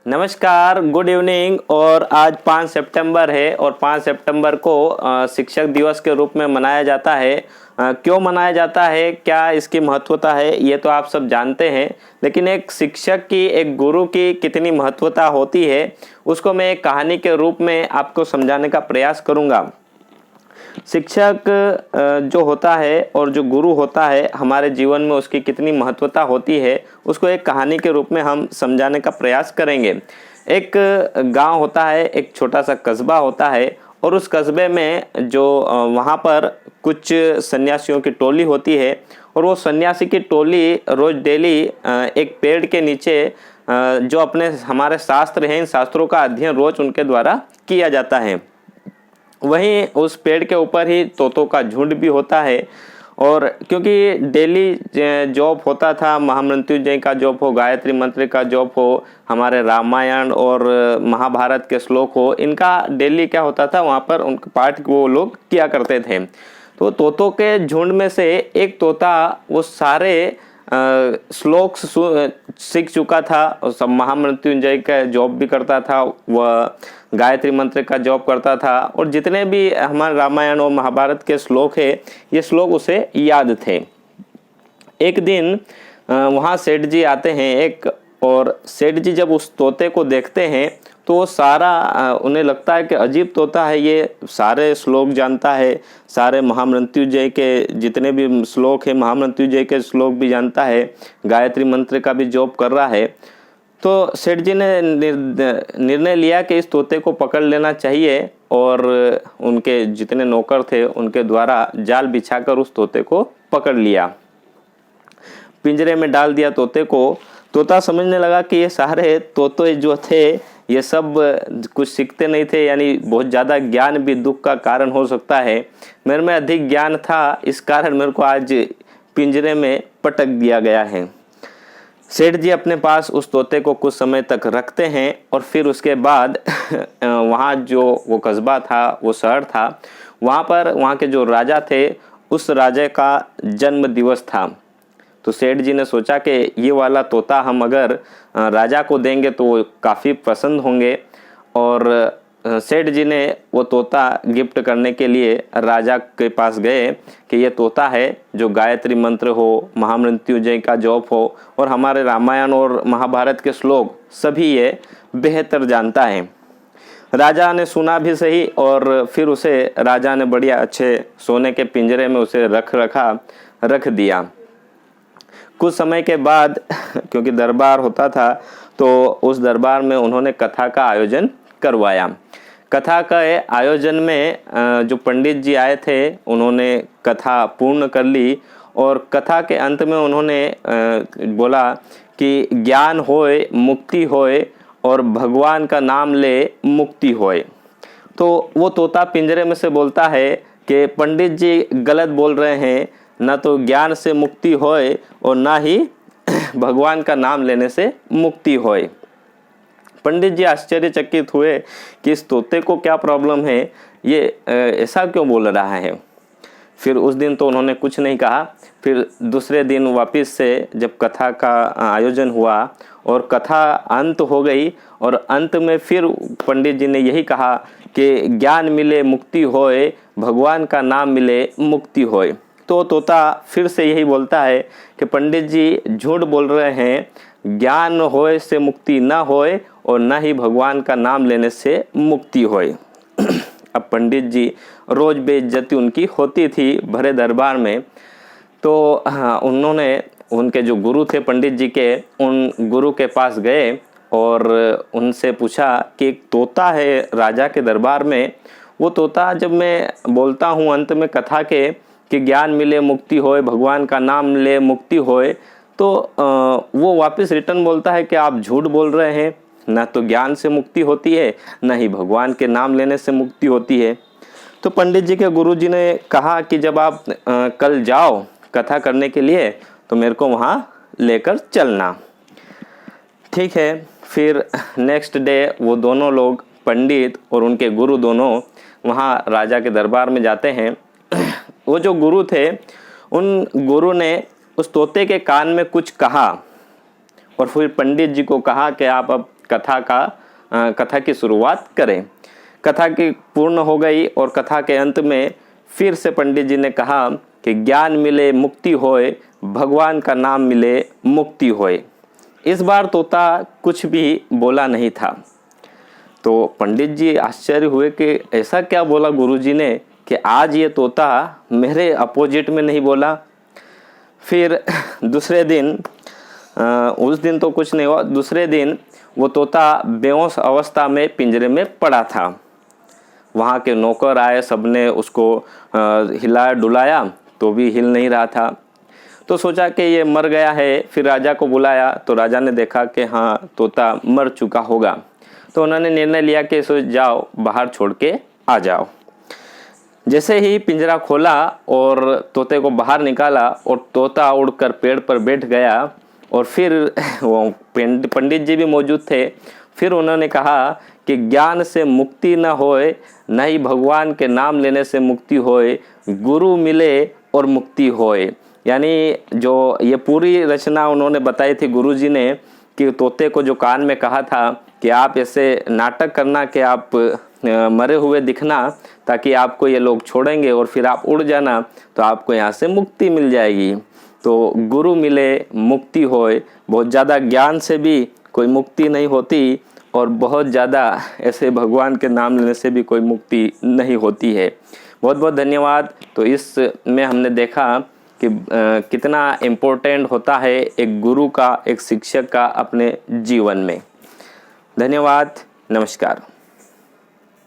नमस्कार, good evening. और आज 5 सितंबर है और 5 सितंबर को शिक्षक दिवस के रूप में मनाया जाता है। क्यों मनाया जाता है, क्या इसकी महत्वता है, ये तो आप सब जानते हैं। लेकिन एक शिक्षक की, एक गुरु की कितनी महत्वता होती है उसको मैं एक कहानी के रूप में आपको समझाने का प्रयास करूँगा। शिक्षक जो होता है और जो गुरु होता है हमारे जीवन में, उसकी कितनी महत्वता होती है उसको एक कहानी के रूप में हम समझाने का प्रयास करेंगे। एक गांव होता है, एक छोटा सा कस्बा होता है और उस कस्बे में जो वहाँ पर कुछ सन्यासियों की टोली होती है और वो सन्यासी की टोली रोज़ डेली एक पेड़ के नीचे जो अपने हमारे शास्त्र हैं, इन शास्त्रों का अध्ययन रोज़ उनके द्वारा किया जाता है। वहीं उस पेड़ के ऊपर ही तोतों का झुंड भी होता है। और क्योंकि डेली जॉब होता था, महामृत्युंजय का जॉब हो, गायत्री मंत्र का जॉब हो, हमारे रामायण और महाभारत के श्लोक हो, इनका डेली क्या होता था, वहाँ पर उनके पाठ वो लोग किया करते थे। तो तोतों के झुंड में से एक तोता वो सारे श्लोक सीख चुका था। सब महामृत्युंजय का जॉब भी करता था, वह गायत्री मंत्र का जॉब करता था और जितने भी हमारे रामायण और महाभारत के श्लोक है, ये श्लोक उसे याद थे। एक दिन वहाँ सेठ जी आते हैं एक, और सेठ जी जब उस तोते को देखते हैं तो वो सारा उन्हें लगता है कि अजीब तोता है, ये सारे श्लोक जानता है, सारे महामृत्युंजय के जितने भी श्लोक हैं, महामृत्युंजय के श्लोक भी जानता है, गायत्री मंत्र का भी जॉब कर रहा है। तो सेठ जी ने निर्णय लिया कि इस तोते को पकड़ लेना चाहिए और उनके जितने नौकर थे उनके द्वारा जाल बिछाकर उस तोते को पकड़ लिया, पिंजरे में डाल दिया तोते को। तोता समझने लगा कि ये सारे तोते जो थे ये सब कुछ सीखते नहीं थे, यानी बहुत ज़्यादा ज्ञान भी दुख का कारण हो सकता है। मेरे में अधिक ज्ञान था, इस कारण मेरे को आज पिंजरे में पटक दिया गया है। सेठ जी अपने पास उस तोते को कुछ समय तक रखते हैं और फिर उसके बाद वहाँ जो वो कस्बा था, वो शहर था, वहाँ पर वहाँ के जो राजा थे, उस राजा का जन्म दिवस था। तो सेठ जी ने सोचा कि ये वाला तोता हम अगर राजा को देंगे तो वो काफ़ी पसंद होंगे। और सेठ जी ने वो तोता गिफ्ट करने के लिए राजा के पास गए कि ये तोता है जो गायत्री मंत्र हो, महामृत्युंजय का जप हो और हमारे रामायण और महाभारत के श्लोक सभी ये बेहतर जानता है। राजा ने सुना भी सही और फिर उसे राजा ने बढ़िया अच्छे सोने के पिंजरे में उसे रख दिया। कुछ समय के बाद क्योंकि दरबार होता था तो उस दरबार में उन्होंने कथा का आयोजन करवाया। कथा का आयोजन में जो पंडित जी आए थे उन्होंने कथा पूर्ण कर ली और कथा के अंत में उन्होंने बोला कि ज्ञान होए मुक्ति होए और भगवान का नाम ले मुक्ति होए। तो वो तोता पिंजरे में से बोलता है कि पंडित जी गलत बोल रहे हैं, ना तो ज्ञान से मुक्ति होए और ना ही भगवान का नाम लेने से मुक्ति होए। पंडित जी आश्चर्यचकित हुए कि इस तोते को क्या प्रॉब्लम है, ये ऐसा क्यों बोल रहा है। फिर उस दिन तो उन्होंने कुछ नहीं कहा। फिर दूसरे दिन वापस से जब कथा का आयोजन हुआ और कथा अंत हो गई और अंत में फिर पंडित जी ने यही कहा कि ज्ञान मिले मुक्ति होए, भगवान का नाम मिले मुक्ति होए। तो तोता फिर से यही बोलता है कि पंडित जी झूठ बोल रहे हैं, ज्ञान होए से मुक्ति ना होए और ना ही भगवान का नाम लेने से मुक्ति होए। अब पंडित जी रोज बेइज्जती उनकी होती थी भरे दरबार में। तो उन्होंने उनके जो गुरु थे पंडित जी के, उन गुरु के पास गए और उनसे पूछा कि एक तोता है राजा के दरबार में, वो तोता जब मैं बोलता हूँ अंत में कथा के कि ज्ञान मिले मुक्ति होए, भगवान का नाम ले मुक्ति होए, तो वो वापस रिटर्न बोलता है कि आप झूठ बोल रहे हैं, ना तो ज्ञान से मुक्ति होती है ना ही भगवान के नाम लेने से मुक्ति होती है। तो पंडित जी के गुरु जी ने कहा कि जब आप कल जाओ कथा करने के लिए तो मेरे को वहाँ लेकर चलना। ठीक है। फिर नेक्स्ट डे वो दोनों लोग, पंडित और उनके गुरु दोनों, वहाँ राजा के दरबार में जाते हैं। वो जो गुरु थे उन गुरु ने उस तोते के कान में कुछ कहा और फिर पंडित जी को कहा कि आप अब कथा की शुरुआत करें। कथा की पूर्ण हो गई और कथा के अंत में फिर से पंडित जी ने कहा कि ज्ञान मिले मुक्ति होए, भगवान का नाम मिले मुक्ति होए। इस बार तोता कुछ भी बोला नहीं था। तो पंडित जी आश्चर्य हुए कि ऐसा क्या बोला गुरुजी ने कि आज ये तोता मेरे अपोजिट में नहीं बोला। फिर दूसरे दिन उस दिन तो कुछ नहीं हुआ, दूसरे दिन वो तोता बेहोश अवस्था में पिंजरे में पड़ा था। वहाँ के नौकर आए, सबने उसको हिलाया डुलाया तो भी हिल नहीं रहा था। तो सोचा कि ये मर गया है। फिर राजा को बुलाया तो राजा ने देखा कि हाँ तोता मर चुका होगा। तो उन्होंने निर्णय लिया कि इसको जाओ बाहर छोड़ के आ जाओ। जैसे ही पिंजरा खोला और तोते को बाहर निकाला और तोता उड़कर पेड़ पर बैठ गया और फिर वो पंडित जी भी मौजूद थे। फिर उन्होंने कहा कि ज्ञान से मुक्ति न होए, न ही भगवान के नाम लेने से मुक्ति होए, गुरु मिले और मुक्ति होए। यानी जो ये पूरी रचना उन्होंने बताई थी गुरुजी ने कि तोते को जो कान में कहा था कि आप ऐसे नाटक करना कि आप मरे हुए दिखना ताकि आपको ये लोग छोड़ेंगे और फिर आप उड़ जाना तो आपको यहाँ से मुक्ति मिल जाएगी। तो गुरु मिले मुक्ति होए। बहुत ज़्यादा ज्ञान से भी कोई मुक्ति नहीं होती और बहुत ज़्यादा ऐसे भगवान के नाम लेने से भी कोई मुक्ति नहीं होती है। बहुत बहुत धन्यवाद। तो इसमें हमने देखा कि कितना इम्पोर्टेंट होता है एक गुरु का, एक शिक्षक का अपने जीवन में। धन्यवाद। नमस्कार।